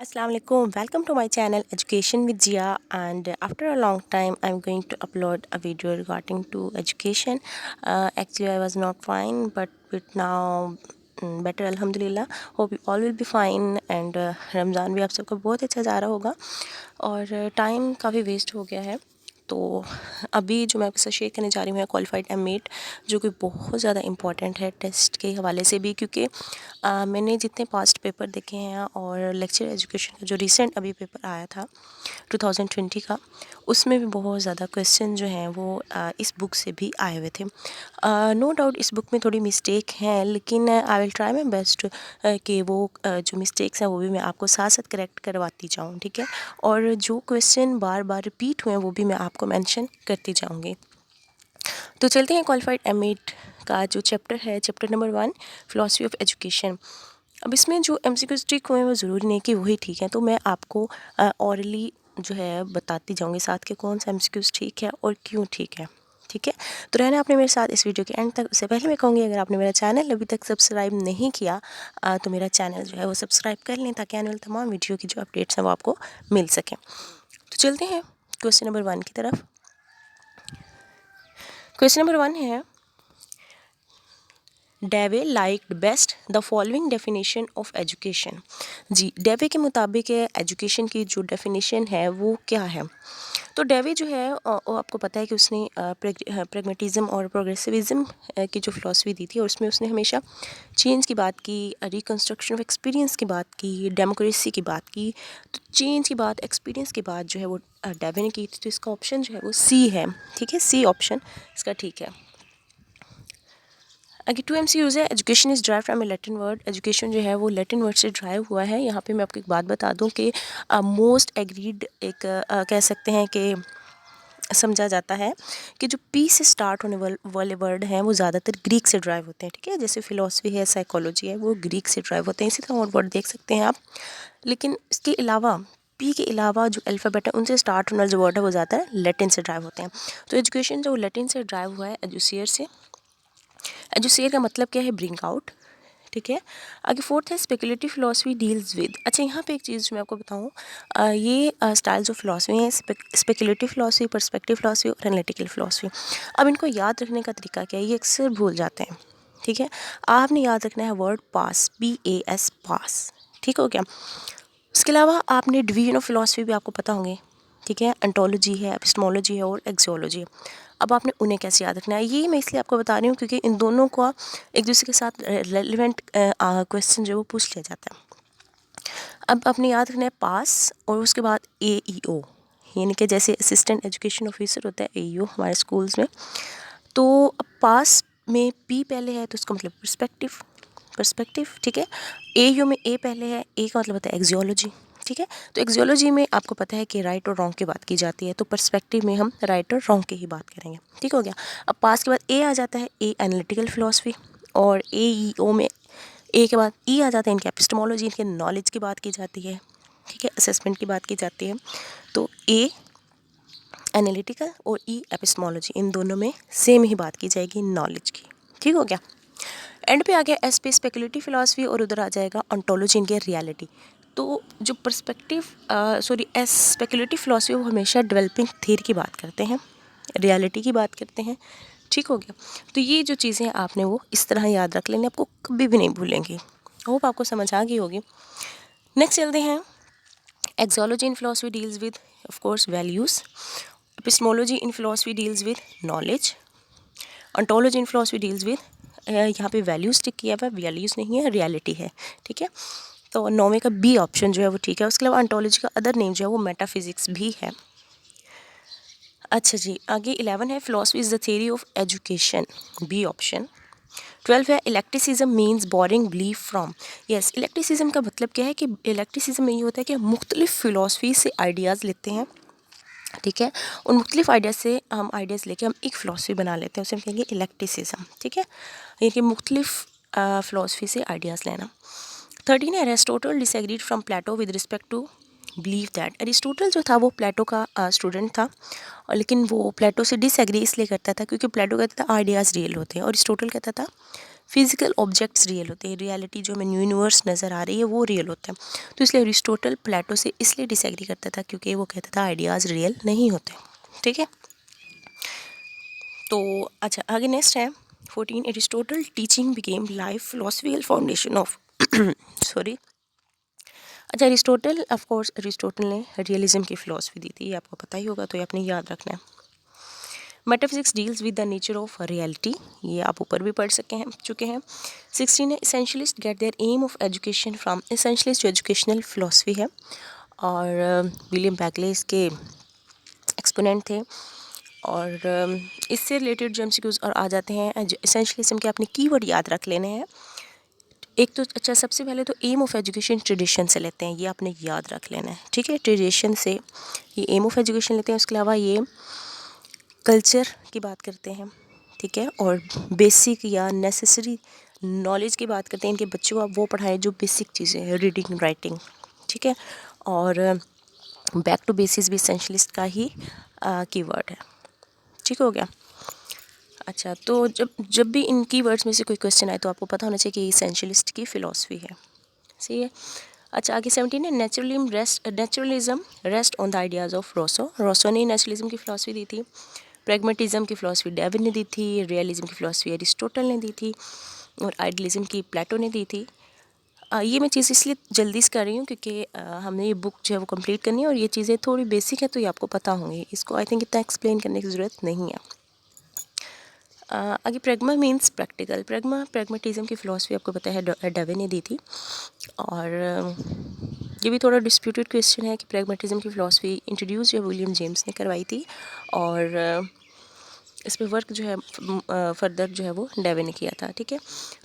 Assalamualaikum. Welcome to my channel Education with Jia, and after a long time I'm going to upload a video regarding to education. Actually I was not fine, but now better alhamdulillah. Hope you all will be fine, and Ramzan भी आप सबका बहुत अच्छा जा रहा होगा और time काफ़ी वेस्ट हो गया है। तो अभी जो मैं आपके साथ शेयर करने जा रही हूँ है क्वालिफाइड एम.एड, जो कि बहुत ज़्यादा इम्पॉर्टेंट है टेस्ट के हवाले से भी, क्योंकि मैंने जितने पास्ट पेपर देखे हैं और लेक्चर एजुकेशन का जो रिसेंट अभी पेपर आया था 2020 का, उसमें भी बहुत ज़्यादा क्वेश्चन जो हैं वो इस बुक से भी आए हुए थे। नो डाउट इस बुक में थोड़ी मिस्टेक हैं, लेकिन I will try my best कि वो जो मिस्टेक्स हैं वो भी मैं आपको साथ साथ करेक्ट करवाती जाऊँ, ठीक है। और जो क्वेश्चन बार बार रिपीट हुए हैं वो भी मैं आपको मेंशन करती जाऊँगी। तो चलते हैं क्वालिफाइड एम.एड का जो चैप्टर है, chapter number 1, philosophy of education. अब इसमें जो एमसीक्यूज ठीक हुए हैं वो ज़रूरी नहीं कि वही ठीक है, तो मैं आपको ऑरली जो है बताती जाऊँगी साथ के कौन सा एमसीक्यूज ठीक है और क्यों ठीक है, ठीक है। तो रहना आपने मेरे साथ इस वीडियो के एंड तक। उससे पहले मैं कहूँगी, अगर आपने मेरा चैनल अभी तक सब्सक्राइब नहीं किया तो मेरा चैनल जो है वो सब्सक्राइब कर लें, ताकि आने वाले तमाम वीडियो की जो अपडेट्स हैं वो आपको मिल सकें। तो चलते हैं क्वेश्चन नंबर 1 की तरफ। क्वेश्चन नंबर 1 है, Dewey liked best the following definition of education. जी, डेवे के मुताबिक एजुकेशन की जो डेफिनेशन है वो क्या है। तो डेवे जो है वो आपको पता है कि उसने प्रेगमेटिज्म और प्रोग्रेसिविज्म की जो फिलॉसफी दी थी, और उसमें उसने हमेशा चेंज की बात की, रिकन्स्ट्रक्शन ऑफ एक्सपीरियंस की बात की, डेमोक्रेसी की बात की। तो चेंज की बात, एक्सपीरियंस की बात जो है वो डेवे ने की थी। तो इसका ऑप्शन जो है वो सी है, ठीक है। सी ऑप्शन इसका ठीक है। आगे 2 MCUs है। Education is drive from A Latin word. Education जो है वो लैटिन वर्ड से ड्राइव हुआ है। यहाँ पे मैं आपको एक बात बता दूँ कि मोस्ट एग्रीड एक कह सकते हैं कि समझा जाता है कि जो पी से स्टार्ट होने वाले वर्ड हैं वो ज़्यादातर ग्रीक से ड्राइव होते हैं, ठीक है। जैसे फिलोसफी है, साइकोलॉजी है, वो ग्रीक से ड्राइव होते हैं। इसी तरह और वर्ड देख सकते हैं आप। लेकिन इसके अलावा पी के अलावा जो अल्फ़ाबेट है उनसे स्टार्ट होने वाला जो वर्ड है वो ज़्यादातर लैटिन से ड्राइव होते हैं। तो एजुकेशन जो लैटिन से ड्राइव हुआ है, एजुसियर से। एजुसेट का मतलब क्या है, ब्रिंग आउट, ठीक है। आगे 4th है, स्पेकुलेटिव फिलोसफी डील्स विद। अच्छा, यहाँ पे एक चीज़ जो मैं आपको बताऊँ, ये स्टाइल्स ऑफ फिलोसफी हैं, स्पेकुलेटिव फिलोसफी, पर्सपेक्टिव फिलोसफी और एनालिटिकल फिलोसफी। अब इनको याद रखने का तरीका क्या है, ये अक्सर भूल जाते हैं, ठीक है। आपने याद रखना है वर्ड पास, PAS, पास, ठीक हो गया। उसके अलावा आपने डिवीजन ऑफ फिलोसफी भी आपको पता होंगे, ठीक है। एंटोलॉजी है, एपिस्टेमोलॉजी है और एक्सियोलॉजी है। अब आपने उन्हें कैसे याद रखना है, ये मैं इसलिए आपको बता रही हूँ क्योंकि इन दोनों का एक दूसरे के साथ रेलिवेंट क्वेश्चन जो है वो पूछ लिया जाता है। अब आपने याद रखना है पास और उसके बाद AEO, यानी कि जैसे असिस्टेंट एजुकेशन ऑफिसर होता है AEO हमारे स्कूल्स में। तो अब पास में P पहले है तो उसका मतलब पर्सपेक्टिव, पर्सपेक्टिव, ठीक है। AEO में A पहले है, A का मतलब होता है एक्जियोलॉजी, ठीक है। तो एक्जियोलॉजी में आपको पता है कि राइट और रॉन्ग की बात की जाती है, तो पर्सपेक्टिव में हम राइट और रॉन्ग की ही बात करेंगे, ठीक हो गया। अब पास के बाद A आ जाता है, A एनालिटिकल फिलोसफी, और AEO में A के बाद E आ जाता है इनके एपिस्टेमोलॉजी, इनके नॉलेज की बात की जाती है, ठीक है, असेसमेंट की बात की जाती है। तो A एनालिटिकल और E एपिस्टेमोलॉजी, इन दोनों में सेम ही बात की जाएगी, नॉलेज की, ठीक हो गया। एंड पे आ गया एस पे स्पेकुलेटिव फिलोसफी, और उधर आ जाएगा ऑन्टोलॉजी, इनके रियलिटी। तो जो पर्सपेक्टिव एस स्पेकुलेटिव फिलोसफी वो हमेशा डेवलपिंग थियरी की बात करते हैं, रियलिटी की बात करते हैं, ठीक हो गया। तो ये जो चीज़ें आपने वो इस तरह याद रख लेंगे, आपको कभी भी नहीं भूलेंगी। होप आपको समझ आ गई होगी। नेक्स्ट चलते हैं, axiology in philosophy deals with of course values, epistemology in philosophy deals with knowledge, ontology in philosophy deals with, यहाँ पे वैल्यूज़ टिक किया हुआ है, वैल्यूज़ नहीं है, रियलिटी है, ठीक है। तो 9वें का B ऑप्शन जो है वो ठीक है। उसके अलावा ऑन्टोलॉजी का अदर नेम जो है वो मेटाफिजिक्स भी है। अच्छा जी, आगे 11 है, philosophy is the theory of education, B option. 12 है, eclecticism means borrowing belief from. Yes, eclecticism का मतलब क्या है कि इलेक्ट्रिसिज्म में ये होता है कि हम मुख्तलिफ फ़िलोसफी से आइडियाज़ लेते हैं, ठीक है। उन मुख्तलिफ आइडियाज़ से हम आइडियाज़ लेके हम एक फ़िलासफ़ी बना लेते हैं, उसे हम कहेंगे इलेक्ट्रिसिज्म, ठीक है। ये कि मुख्तलिफ फ़िलासफ़ी से आइडियाज़ लेना। 13 है, Aristotle disagreed from Plato with respect to believe that. Aristotle जो था वो प्लेटो का स्टूडेंट था, और लेकिन वो प्लेटो से डिसएग्री इसलिए करता था क्योंकि प्लेटो कहता था आइडियाज़ रियल होते हैं, और एरिस्टोटल कहता था फिजिकल ऑब्जेक्ट्स रियल होते हैं, रियलिटी जो हमें यूनिवर्स नज़र आ रही है वो रियल होता है। तो इसलिए अरिस्टोटल प्लेटो से इसलिए डिसएग्री करता था क्योंकि वो कहता था आइडियाज़ रियल नहीं होते। ठीक है, तो अच्छा आगे नेक्स्ट है 14 Aristotle teaching became life philosophical foundation of sorry. अच्छा अरिस्टोटल, ऑफ कोर्स अरिस्टोटल ने रियलिज्म की फ़िलासफ़ी दी थी, ये आपको पता ही होगा, तो ये आपने याद रखना है। Metaphysics deals with the nature of reality, ये आप ऊपर भी पढ़ चुके हैं। 16 है essentialist get their aim of education from, essentialist जो एजुकेशनल फ़िलासफ़ी है और विलियम बैकले इसके एक्सपोनेंट थे। और इससे रिलेटेड जो एमसीक्यूज़ और आ जाते हैं एसेंशियलिज्म के, आपने कीवर्ड याद रख लेने हैं। एक तो अच्छा सबसे पहले तो एम ऑफ एजुकेशन ट्रेडिशन से लेते हैं, ये आपने याद रख लेना है। ठीक है, ट्रेडिशन से ये एम ऑफ एजुकेशन लेते हैं। उसके अलावा ये कल्चर की बात करते हैं, ठीक है, और बेसिक या नेसेसरी नॉलेज की बात करते हैं। इनके बच्चों को आप वो पढ़ाएं जो बेसिक चीज़ें हैं, रीडिंग राइटिंग, ठीक है। और बैक टू बेसिस भी एसेंशियलिस्ट का ही कीवर्ड है। ठीक हो गया। अच्छा, तो जब भी इन कीवर्ड्स में से कोई क्वेश्चन आए तो आपको पता होना चाहिए कि एसेंशियलिस्ट की फ़िलासफ़ी है। सही है। अच्छा आगे 17 है naturalism rest on the ideas of Rousseau. Rousseau ने नेचुरलिज्म की फ़िलासफ़ी दी थी। प्रैग्मेटिज्म की फ़िलासफ़ी डेविड ने दी थी। रियलिज्म की फ़िलासफ़ी एरिस्टोटल ने दी थी और आइडियलिज्म की प्लेटो ने दी थी। ये मैं चीज़ इसलिए जल्दी से कर रही हूँ क्योंकि हमने ये बुक जो है वो कंप्लीट करनी है और ये चीज़ें थोड़ी बेसिक है तो ये आपको पता होंगी। इसको आई थिंक इतना एक्सप्लेन करने की ज़रूरत नहीं है। आगे प्रेग्मा मीन्स प्रैक्टिकल। प्रैग्मेटिज्म की फ़िलासफ़ी आपको पता है डेविड ने दी थी। और ये भी थोड़ा डिस्प्यूटेड क्वेश्चन है कि प्रैग्मेटिज्म की फ़िलासफ़ी इंट्रोड्यूस जो विलियम जेम्स ने करवाई थी और इस पर वर्क जो है फर्दर जो है वो डेविड ने किया था। ठीक है,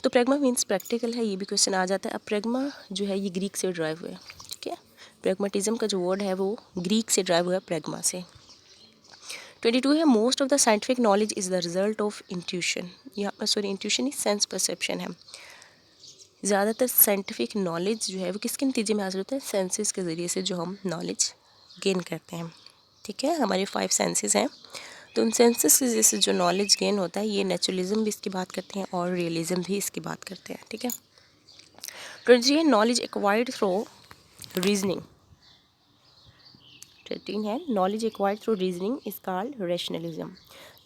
तो प्रेग्मा मीन्स प्रैक्टिकल है, ये भी क्वेश्चन आ जाता है। अब प्रेग्मा जो है ये ग्रीक से ड्राइव हुआ है। ठीक है, प्रैग्मेटिज्म का जो वर्ड है वो ग्रीक से ड्राइव हुआ है, प्रेग्मा से। 22 है most of the scientific knowledge is the result of intuition. यहाँ सॉरी इंट्यूशन ही सेंस परसेप्शन है। ज़्यादातर साइंटिफिक नॉलेज जो है वो किसके नतीजे में हासिल होता है? सेंसेस के ज़रिए से जो हम नॉलेज गेन करते हैं। ठीक है, हमारे 5 सेंसेस हैं, तो उन सेंसेस की वजह से जो नॉलेज गेन होता है, ये नेचुरलिज्म भी इसकी बात करते हैं और रियलिज्म भी इसकी बात करते हैं। ठीक है, 23 है नॉलेज एक्वायर्ड थ्रू रीजनिंग। 13 है knowledge acquired through reasoning is called rationalism.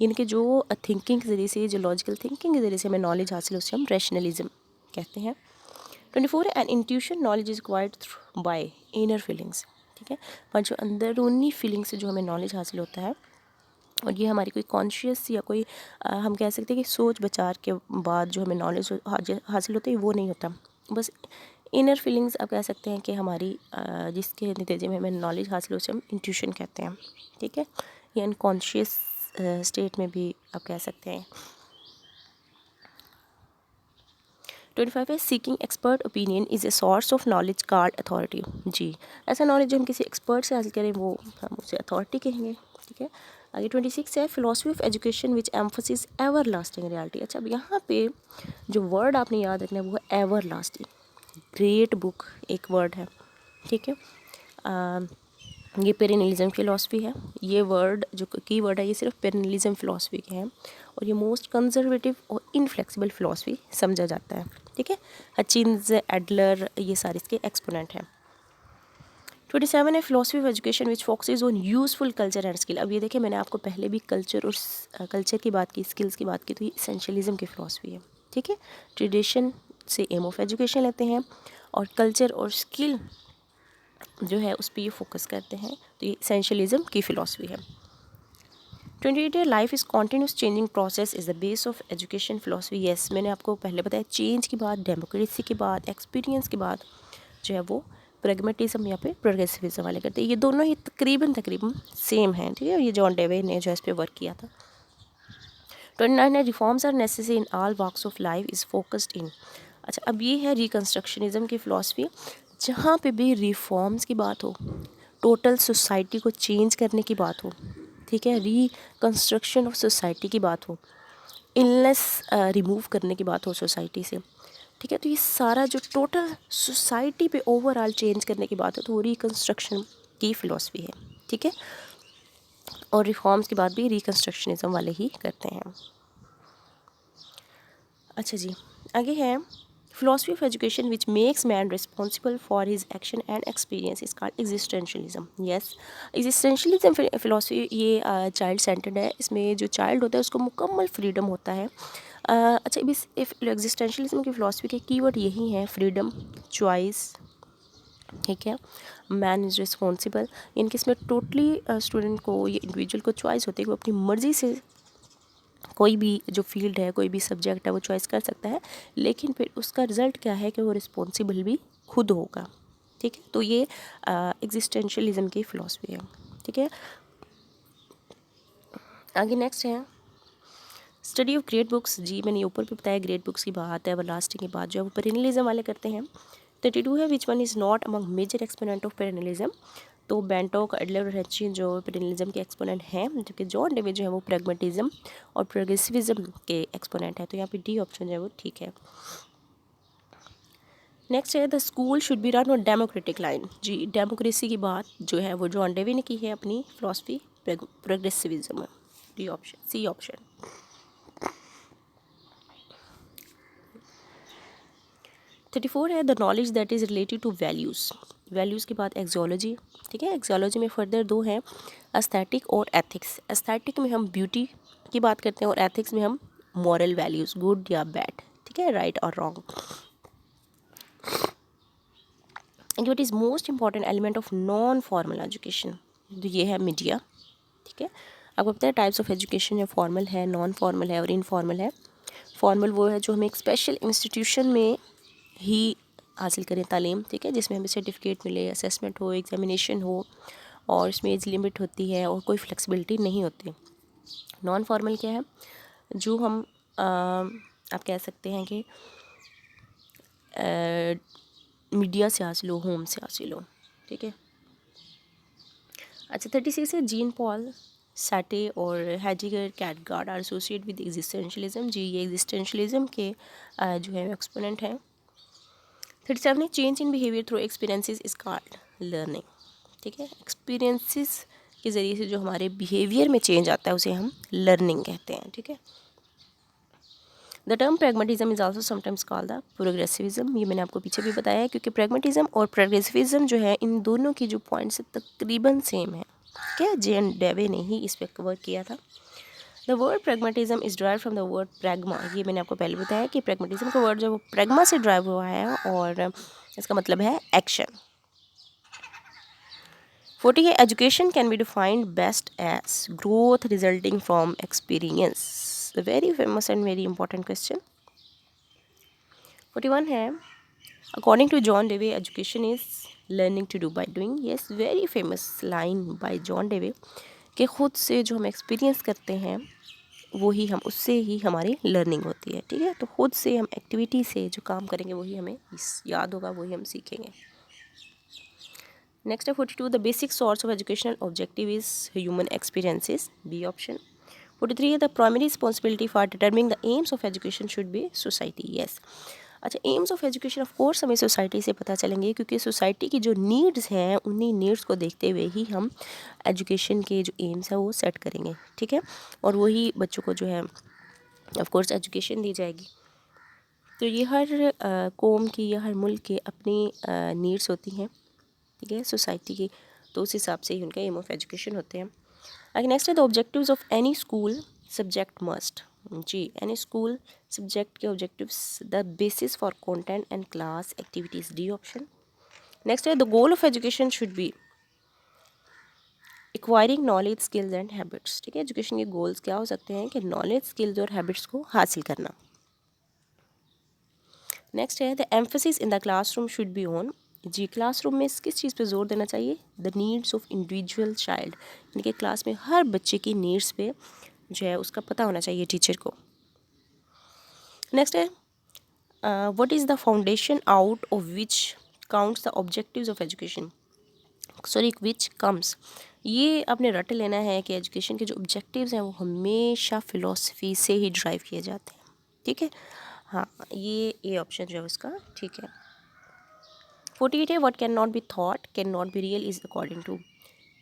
यानी कि जो थिंकिंग के ज़रिए से, जो लॉजिकल थिंकिंग के ज़रिए से हमें नॉलेज हासिल, उसे हम रैशनलिज्म कहते हैं। 24 है N intuition knowledge is acquired through bye inner feelings. ठीक है, पर जो अंदरूनी फीलिंग से जो हमें नॉलेज हासिल होता है और ये हमारी कोई कॉन्शियस या कोई हम कह सकते हैं कि सोच विचार के बाद जो हमें नॉलेज हासिल होती है वो नहीं होता। बस इनर फीलिंग्स आप कह सकते हैं कि हमारी जिसके नतीजे में हमें नॉलेज हासिल हो, उसे हम इंट्यूशन कहते हैं। ठीक है, या अनकॉन्शियस स्टेट में भी आप कह सकते हैं। 25 है seeking expert opinion is a source of knowledge called authority. जी, ऐसा नॉलेज जो हम किसी एक्सपर्ट से हासिल करें वो हम उसे अथॉरिटी कहेंगे। ठीक है, आगे 26 है philosophy of education which emphasis ever lasting reality. अच्छा, अब यहाँ पे जो वर्ड आपने याद रखना है वो है एवर लास्टिंग। ग्रेट बुक एक वर्ड है। ठीक है, ये पेरेनिज्म फिलॉसफी है। ये वर्ड जो की वर्ड है ये सिर्फ पेरेनिज्म फिलॉसफी के हैं और ये मोस्ट कंजर्वेटिव और इनफ्लेक्सिबल फिलॉसफी समझा जाता है। ठीक है, हचिंस, एडलर, ये सारे इसके एक्सपोनेंट हैं। 27 है philosophy of education which focuses on useful culture and skill. अब ये देखिए मैंने आपको पहले भी कल्चर और कल्चर की बात की, स्किल्स की बात की, तो ये एसेंशियलिज्म की फिलॉसफी है। ठीक है, ट्रेडिशन से एम ऑफ एजुकेशन लेते हैं और कल्चर और स्किल जो है उस पर ये फोकस करते हैं, तो ये एसेंशियलिज्म की फ़िलासफ़ी है। 28 है life is continuous changing process is the base of education philosophy. Yes, मैंने आपको पहले बताया चेंज की बात, डेमोक्रेसी की बात, एक्सपीरियंस की बात जो है वो प्रैग्मेटिज्म या फिर प्रोग्रेसिविज्म वाले करते हैं। ये दोनों ही तकरीबन सेम हैं। ठीक है, ये जॉन डेवे ने जो इस पर वर्क किया था। 29 है reforms are necessary in all walks of life is focused in. अच्छा, अब ये है रिकन्स्ट्रक्शनिज्म की फ़िलासफ़ी। जहाँ पे भी रिफॉर्म्स की बात हो, टोटल सोसाइटी को चेंज करने की बात हो, ठीक है, रिकन्स्ट्रक्शन ऑफ सोसाइटी की बात हो, इलनेस रिमूव करने की बात हो सोसाइटी से, ठीक है, तो ये सारा जो टोटल सोसाइटी पे ओवरऑल चेंज करने की बात है तो वो रिकन्स्ट्रक्शन की फ़िलासफ़ी है। ठीक है, और रिफॉर्म्स की बात भी रिकन्स्ट्रक्शनिज्म वाले ही करते हैं। अच्छा जी, आगे है philosophy of education which makes man responsible for his action and experience is called existentialism. Yes, existentialism philosophy ये child centered है. इसमें जो child होता है उसको मुकम्मल freedom होता है. अच्छा, इस existentialism की philosophy के कीवर्ड यही हैं: freedom, choice, ठीक है, मैन इज़ रिस्पॉन्सिबल. इनके इसमें टोटली स्टूडेंट को, ये इंडिविजुअल को चॉइस होती है कि वो अपनी मर्ज़ी से कोई भी जो फील्ड है, कोई भी सब्जेक्ट है वो चॉइस कर सकता है, लेकिन फिर उसका रिज़ल्ट क्या है कि वो रिस्पॉन्सिबल भी खुद होगा. ठीक है, तो ये एग्जिस्टेंशियलिज्म की फ़िलासफ़ी है. ठीक है, आगे नेक्स्ट है स्टडी ऑफ ग्रेट बुक्स. जी मैंने ऊपर भी बताया ग्रेट बुक्स की बात है, एवरलास्टिंग की बात जो है वो पेरेनियलिज्म वाले करते हैं. 32 है which one is not among major exponent of perennialism. तो बेंटोक, एडलर और हेची जो पेरेनियलिज्म के एक्सपोनेंट हैं, जबकि जॉन डेवी जो है वो प्रैग्मेटिज्म और प्रोग्रेसिविज्म के एक्सपोनेंट है. तो यहाँ पे डी ऑप्शन जो है वो ठीक है. नेक्स्ट है the school should be run on democratic line. जी डेमोक्रेसी की बात जो है वो जॉन डेवी ने की है अपनी फिलॉसफी प्रोग्रेसिविज्म में. डी ऑप्शन, सी ऑप्शन. 34 है the knowledge that is related to values. Values की बात एक्सोलॉजी. ठीक है, एक्सोलॉजी में फर्दर दो हैं, एस्थेटिक और एथिक्स. एस्थेटिक में हम ब्यूटी की बात करते हैं और एथिक्स में हम मॉरल वैल्यूज़, गुड या बैड. ठीक है, राइट और wrong. And what is most important element of non formal education. तो ये है मीडिया. ठीक है, आपको पता है टाइप्स ऑफ एजुकेशन है, फॉर्मल है, नॉन फॉर्मल है और इनफॉर्मल है. फॉर्मल वो है जो हमें एक स्पेशल इंस्टीट्यूशन में ही हासिल करें तालीम. ठीक है, जिसमें हमें सर्टिफिकेट मिले, असेसमेंट हो, एग्जामिनेशन हो और इसमें एज लिमिट होती है और कोई फ्लेक्सिबिलिटी नहीं होती. नॉन फॉर्मल क्या है, जो हम आप कह सकते हैं कि मीडिया से हासिल हो, होम से हासिल हो. ठीक है, अच्छा 36 है जीन पॉल साटे और हैडिगर कैटगार्ड आर एसोसिएट विद एग्जिस्टेंशलिज्म. जी ये एग्जिस्टेंशलिज्म के जो है एक्सपोनेंट हैं. 37 है change in behaviour through experiences is called learning. ठीक है, एक्सपीरियंसेस के ज़रिए से जो हमारे बिहेवियर में चेंज आता है उसे हम लर्निंग कहते हैं. ठीक है, the term pragmatism is also sometimes called the progressivism. ये मैंने आपको पीछे भी बताया है, क्योंकि प्रैग्मेटिज्म और प्रोग्रेसिविज्म जो है इन दोनों की जो पॉइंट्स तकरीबन सेम है. क्या जेन डेवे ने ही इस पर कवर किया था. The word pragmatism is drive from the word pragma. ये मैंने आपको पहले बताया कि प्रैग्मेटिज्म का वर्ड जो वो प्रैग्मा से ड्राइव हुआ है और इसका मतलब है एक्शन. 40 है education can be defined best as growth resulting from experience. The very famous and very important question. 41 है according to John Dewey education is learning to do by doing. Yes, very famous line by John Dewey कि खुद से जो हम experience करते हैं वो ही हम, उससे ही हमारी लर्निंग होती है. ठीक है, तो खुद से हम एक्टिविटी से जो काम करेंगे वही हमें याद होगा, वही हम सीखेंगे. नेक्स्ट है 42 the basic source of educational objective is human experiences. B option. 43 है the primary responsibility for determining the aims of education should be society. Yes, अच्छा aims of education of course हमें सोसाइटी से पता चलेंगे, क्योंकि society की जो needs हैं उन्हीं नीड्स को देखते हुए ही हम एजुकेशन के जो एम्स है वो सेट करेंगे. ठीक है, और वही बच्चों को जो है ऑफ कोर्स एजुकेशन दी जाएगी. तो ये हर कौम की या हर मुल्क के अपनी नीड्स होती हैं. ठीक है, सोसाइटी की, तो उस हिसाब से ही उनका एम ऑफ एजुकेशन होते हैं. आगे नेक्स्ट है the objectives of any school subject must. जी एनी स्कूल सब्जेक्ट के objectives the basis for content and class activities. D option. Next है the goal of education should be acquiring knowledge skills and habits. ठीक है, education के goals क्या हो सकते हैं कि नॉलेज, स्किल्स और हैबिट्स को हासिल करना. नेक्स्ट है the emphasis in the classroom should be on. जी क्लासरूम में किस चीज़ पे जोर देना चाहिए, the needs of individual child. यानी कि क्लास में हर बच्चे की नीड्स पे जो है उसका पता होना चाहिए टीचर को. नेक्स्ट है what is the foundation out of which counts the objectives of education. Sorry, which comes. ये आपने रट लेना है कि एजुकेशन के जो ऑब्जेक्टिव्स हैं वो हमेशा फ़िलॉसफी से ही ड्राइव किए जाते हैं. ठीक है, हाँ ये ए ऑप्शन जो है उसका ठीक है. 48 है what can not be thought can not be real is according to.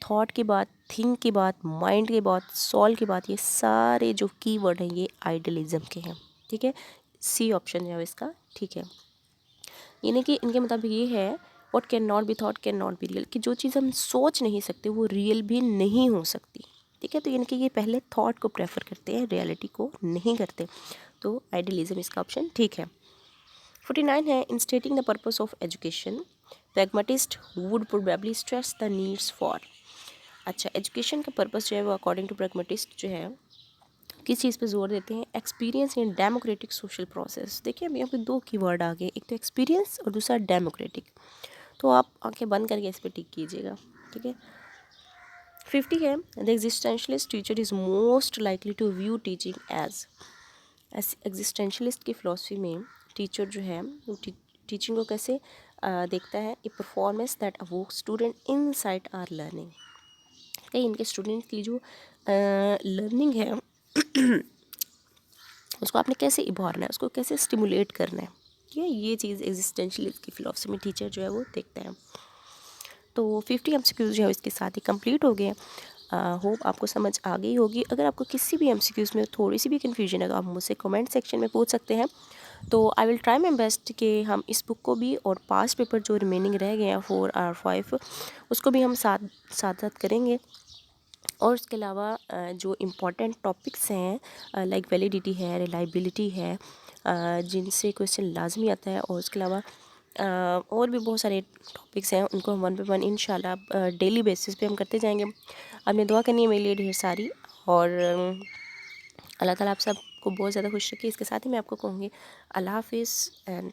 Thought की बात, थिंक की बात, माइंड की बात, सॉल की बात, ये सारे जो कीवर्ड हैं ये आइडियलिज्म के हैं. ठीक है, सी ऑप्शन जो है इसका ठीक है। यानी कि इनके मुताबिक ये है what can not be thought can not be real, कि जो चीज़ हम सोच नहीं सकते वो रियल भी नहीं हो सकती। ठीक है, तो यानी कि ये पहले थॉट को प्रेफर करते हैं, रियलिटी को नहीं करते। तो आइडियलिज्म इसका ऑप्शन ठीक है। 49 है in stating the purpose of education pragmatist would probably stress the needs for. अच्छा, एजुकेशन का पर्पस जो है वो अकॉर्डिंग टू प्रैग्मेटिस्ट जो है किस चीज़ पे जोर देते हैं, experience in democratic social process. देखिए अब यहाँ पे दो कीवर्ड आ गए, एक तो एक्सपीरियंस और दूसरा डेमोक्रेटिक। तो आप आंखें बंद करके इस पर टिक कीजिएगा। ठीक है। 50 है the existentialist teacher is most likely to view teaching as. Existentialist की फ़िलासफ़ी में टीचर जो है वो टीचिंग को कैसे देखता है, a performance that awoke student inside are learning. कहीं इनके स्टूडेंट की जो लर्निंग है उसको आपने कैसे उभारना है, उसको कैसे स्टिमुलेट करना है, ठीक है। ये चीज़ एग्जिस्टेंशलिस्ट की फ़िलासफ़ी में टीचर जो है वो देखता है। तो 50 एमसीक्यूज़ जो है इसके साथ ही कंप्लीट हो गए। होप आपको समझ आ गई होगी। अगर आपको किसी भी एमसीक्यूज़ में थोड़ी सी भी कन्फ्यूजन है तो आप मुझसे कमेंट सेक्शन में पूछ सकते हैं। तो I will try my best कि हम इस बुक को भी और पास्ट पेपर जो रिमेनिंग रह गए हैं 4 और 5 उसको भी हम साथ साथ करेंगे। और उसके अलावा जो इम्पोर्टेंट टॉपिक्स हैं लाइक वैलिडिटी है, रिलायबिलिटी है, जिनसे क्वेश्चन लाजमी आता है, और उसके अलावा और भी बहुत सारे टॉपिक्स हैं, उनको हम वन बाय वन इंशाल्लाह डेली बेसिस पे हम करते जाएंगे। आपने दुआ करनी है मेरे लिए ढेर सारी, और अल्लाह ताला आप सबको बहुत ज़्यादा खुश रखिए। इसके साथ ही मैं आपको कहूँगी अल्लाह हाफिज़ एंड